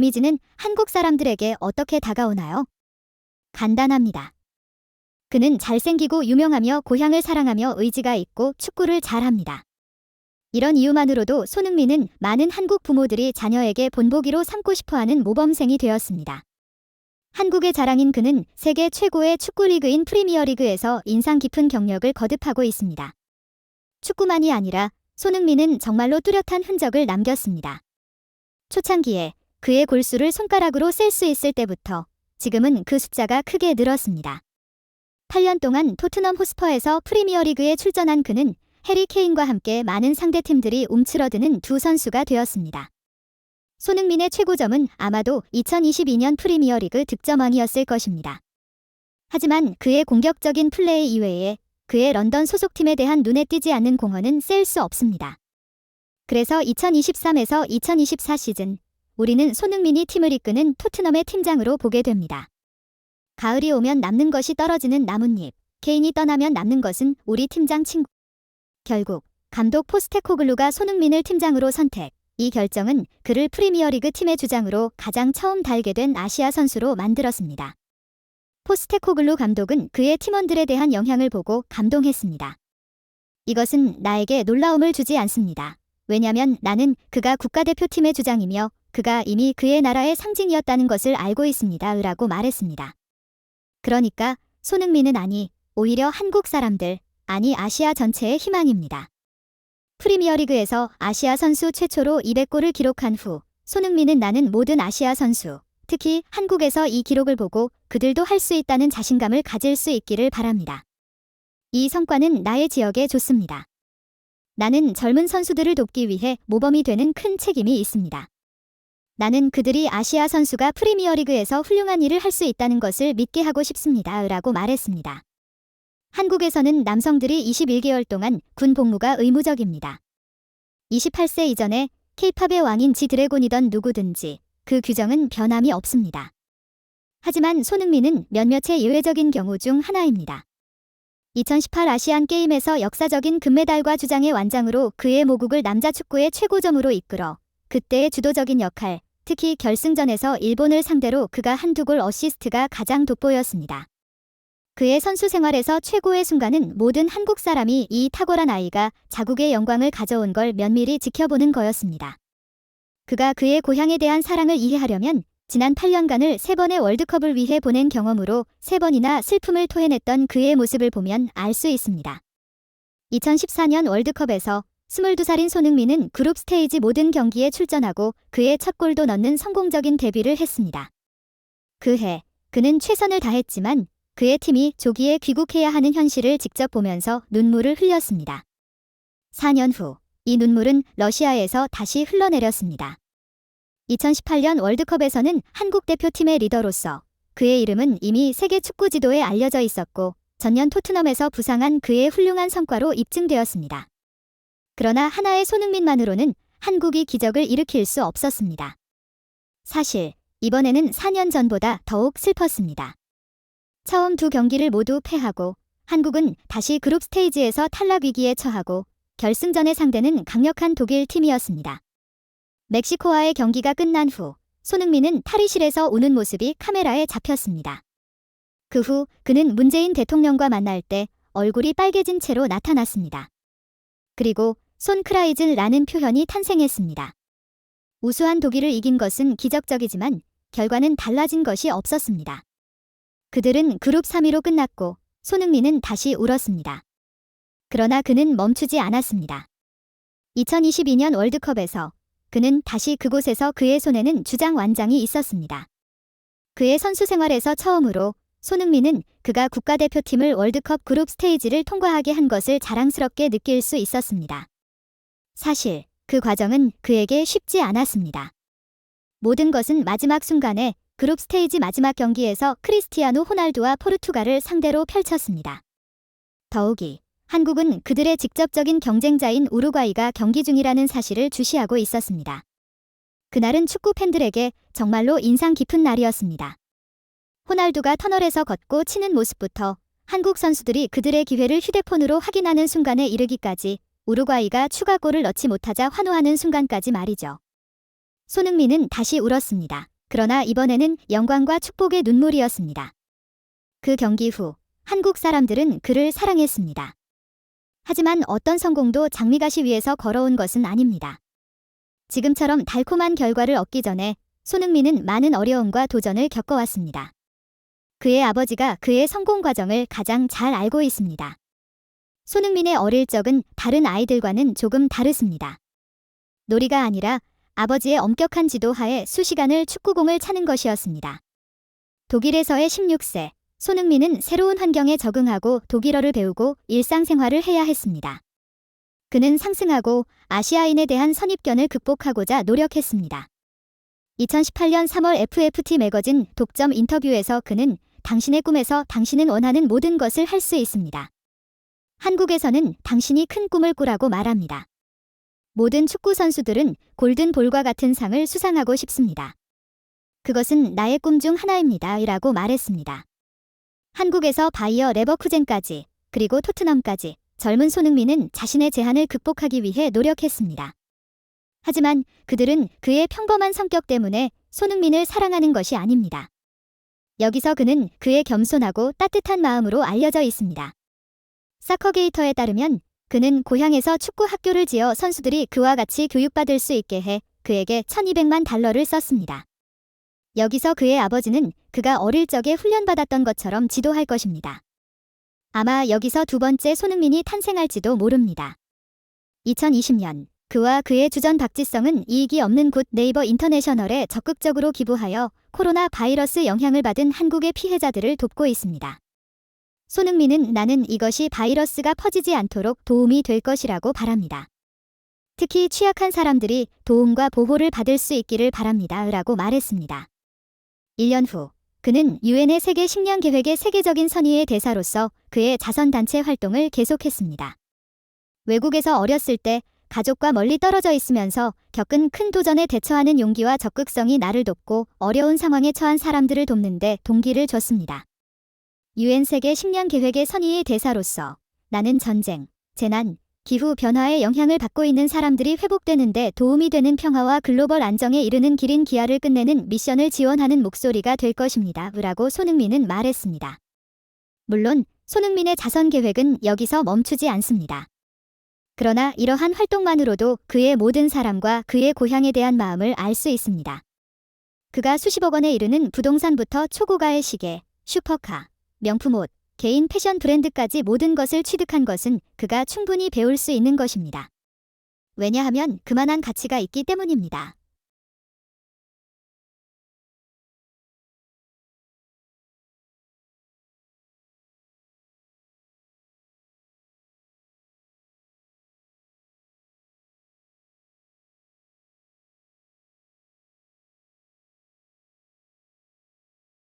이미지는 한국 사람들에게 어떻게 다가오나요? 간단합니다. 그는 잘생기고 유명하며 고향을 사랑하며 의지가 있고 축구를 잘합니다. 이런 이유만으로도 손흥민은 많은 한국 부모들이 자녀에게 본보기로 삼고 싶어하는 모범생이 되었습니다. 한국의 자랑인 그는 세계 최고의 축구 리그인 프리미어리그에서 인상 깊은 경력을 거듭하고 있습니다. 축구만이 아니라 손흥민은 정말로 뚜렷한 흔적을 남겼습니다. 초창기에 그의 골수를 손가락으로 셀 수 있을 때부터 지금은 그 숫자가 크게 늘었습니다. 8년 동안 토트넘 호스퍼에서 프리미어리그에 출전한 그는 해리 케인과 함께 많은 상대팀들이 움츠러드는 두 선수가 되었습니다. 손흥민의 최고점은 아마도 2022년 프리미어리그 득점왕이었을 것입니다. 하지만 그의 공격적인 플레이 이외에 그의 런던 소속팀에 대한 눈에 띄지 않는 공헌은 셀 수 없습니다. 그래서 2023에서 2024 시즌 우리는 손흥민이 팀을 이끄는 토트넘의 팀장으로 보게 됩니다. 가을이 오면 남는 것이 떨어지는 나뭇잎, 케인이 떠나면 남는 것은 우리 팀장 친구. 결국 감독 포스테코글루가 손흥민을 팀장으로 선택. 이 결정은 그를 프리미어리그 팀의 주장으로 가장 처음 달게 된 아시아 선수로 만들었습니다. 포스테코글루 감독은 그의 팀원들에 대한 영향을 보고 감동했습니다. 이것은 나에게 놀라움을 주지 않습니다. 왜냐면 나는 그가 국가대표팀의 주장이며 그가 이미 그의 나라의 상징이었다는 것을 알고 있습니다. 라고 말했습니다. 그러니까 손흥민은 오히려 한국 사람들, 아시아 전체의 희망입니다. 프리미어리그에서 아시아 선수 최초로 200골을 기록한 후 손흥민은 나는 모든 아시아 선수, 특히 한국에서 이 기록을 보고 그들도 할 수 있다는 자신감을 가질 수 있기를 바랍니다. 이 성과는 나의 지역에 좋습니다. 나는 젊은 선수들을 돕기 위해 모범이 되는 큰 책임이 있습니다. 나는 그들이 아시아 선수가 프리미어리그에서 훌륭한 일을 할 수 있다는 것을 믿게 하고 싶습니다. 라고 말했습니다. 한국에서는 남성들이 21개월 동안 군 복무가 의무적입니다. 28세 이전에 K-팝의 왕인 지드래곤이던 누구든지 그 규정은 변함이 없습니다. 하지만 손흥민은 몇몇의 예외적인 경우 중 하나입니다. 2018 아시안 게임에서 역사적인 금메달과 주장의 완장으로 그의 모국을 남자 축구의 최고점으로 이끌어 그때의 주도적인 역할, 특히 결승전에서 일본을 상대로 그가 한두 골 어시스트가 가장 돋보였습니다. 그의 선수 생활에서 최고의 순간은 모든 한국 사람이 이 탁월한 아이가 자국의 영광을 가져온 걸 면밀히 지켜보는 거였습니다. 그가 그의 고향에 대한 사랑을 이해하려면 지난 8년간을 3번의 월드컵을 위해 보낸 경험으로 3번이나 슬픔을 토해냈던 그의 모습을 보면 알 수 있습니다. 2014년 월드컵에서 22살인 손흥민은 그룹 스테이지 모든 경기에 출전하고 그의 첫 골도 넣는 성공적인 데뷔를 했습니다. 그해 그는 최선을 다했지만 그의 팀이 조기에 귀국해야 하는 현실을 직접 보면서 눈물을 흘렸습니다. 4년 후 이 눈물은 러시아에서 다시 흘러내렸습니다. 2018년 월드컵에서는 한국 대표팀의 리더로서 그의 이름은 이미 세계 축구 지도에 알려져 있었고 전년 토트넘에서 부상한 그의 훌륭한 성과로 입증되었습니다. 그러나 하나의 손흥민만으로는 한국이 기적을 일으킬 수 없었습니다. 사실 이번에는 4년 전보다 더욱 슬펐습니다. 처음 두 경기를 모두 패하고 한국은 다시 그룹 스테이지에서 탈락 위기에 처하고 결승전의 상대는 강력한 독일 팀이었습니다. 멕시코와의 경기가 끝난 후 손흥민은 탈의실에서 우는 모습이 카메라에 잡혔습니다. 그 후 그는 문재인 대통령과 만날 때 얼굴이 빨개진 채로 나타났습니다. 그리고 손크라이즐라는 표현이 탄생했습니다. 우수한 독일을 이긴 것은 기적적이지만 결과는 달라진 것이 없었습니다. 그들은 그룹 3위로 끝났고 손흥민은 다시 울었습니다. 그러나 그는 멈추지 않았습니다. 2022년 월드컵에서 그는 다시 그곳에서 그의 손에는 주장 완장이 있었습니다. 그의 선수 생활에서 처음으로 손흥민은 그가 국가대표팀을 월드컵 그룹 스테이지를 통과하게 한 것을 자랑스럽게 느낄 수 있었습니다. 사실 그 과정은 그에게 쉽지 않았습니다. 모든 것은 마지막 순간에 그룹 스테이지 마지막 경기에서 크리스티아노 호날두와 포르투갈을 상대로 펼쳤습니다. 더욱이 한국은 그들의 직접적인 경쟁자인 우루과이가 경기 중이라는 사실을 주시하고 있었습니다. 그날은 축구 팬들에게 정말로 인상 깊은 날이었습니다. 호날두가 터널에서 걷고 치는 모습부터 한국 선수들이 그들의 기회를 휴대폰으로 확인하는 순간에 이르기까지 우루과이가 추가골을 넣지 못하자 환호하는 순간까지 말이죠. 손흥민은 다시 울었습니다. 그러나 이번에는 영광과 축복의 눈물이었습니다. 그 경기 후 한국 사람들은 그를 사랑했습니다. 하지만 어떤 성공도 장미가시 위에서 걸어온 것은 아닙니다. 지금처럼 달콤한 결과를 얻기 전에 손흥민은 많은 어려움과 도전을 겪어왔습니다. 그의 아버지가 그의 성공 과정을 가장 잘 알고 있습니다. 손흥민의 어릴 적은 다른 아이들과는 조금 다르습니다. 놀이가 아니라 아버지의 엄격한 지도 하에 수시간을 축구공을 차는 것이었습니다. 독일에서의 16세, 손흥민은 새로운 환경에 적응하고 독일어를 배우고 일상생활을 해야 했습니다. 그는 상승하고 아시아인에 대한 선입견을 극복하고자 노력했습니다. 2018년 3월 FFT 매거진 독점 인터뷰에서 그는 당신의 꿈에서 당신은 원하는 모든 것을 할 수 있습니다. 한국에서는 당신이 큰 꿈을 꾸라고 말합니다. 모든 축구 선수들은 골든볼과 같은 상을 수상하고 싶습니다. 그것은 나의 꿈 중 하나입니다. 라고 말했습니다. 한국에서 바이어 레버쿠젠까지 그리고 토트넘까지 젊은 손흥민은 자신의 제한을 극복하기 위해 노력했습니다. 하지만 그들은 그의 평범한 성격 때문에 손흥민을 사랑하는 것이 아닙니다. 여기서 그는 그의 겸손하고 따뜻한 마음으로 알려져 있습니다. 사커게이터에 따르면 그는 고향에서 축구 학교를 지어 선수들이 그와 같이 교육받을 수 있게 해 그에게 $1200만 썼습니다. 여기서 그의 아버지는 그가 어릴 적에 훈련받았던 것처럼 지도할 것입니다. 아마 여기서 두 번째 손흥민이 탄생할지도 모릅니다. 2020년 그와 그의 주전 박지성은 이익이 없는 굿 네이버 인터내셔널에 적극적으로 기부하여 코로나 바이러스 영향을 받은 한국의 피해자들을 돕고 있습니다. 손흥민은 나는 이것이 바이러스가 퍼지지 않도록 도움이 될 것이라고 바랍니다. 특히 취약한 사람들이 도움과 보호를 받을 수 있기를 바랍니다. 라고 말했습니다. 1년 후 그는 유엔의 세계 식량 계획의 세계적인 선의의 대사로서 그의 자선단체 활동을 계속했습니다. 외국에서 어렸을 때 가족과 멀리 떨어져 있으면서 겪은 큰 도전에 대처하는 용기와 적극성이 나를 돕고 어려운 상황에 처한 사람들을 돕는 데 동기를 줬습니다. 유엔 세계 식량 계획의 선의의 대사로서 나는 전쟁, 재난, 기후 변화의 영향을 받고 있는 사람들이 회복되는 데 도움이 되는 평화와 글로벌 안정에 이르는 길인 기아를 끝내는 미션을 지원하는 목소리가 될 것입니다. 라고 손흥민은 말했습니다. 물론 손흥민의 자선 계획은 여기서 멈추지 않습니다. 그러나 이러한 활동만으로도 그의 모든 사람과 그의 고향에 대한 마음을 알 수 있습니다. 그가 수십억 원에 이르는 부동산부터 초고가의 시계, 슈퍼카, 명품 옷, 개인 패션 브랜드까지 모든 것을 취득한 것은 그가 충분히 배울 수 있는 것입니다. 왜냐하면 그만한 가치가 있기 때문입니다.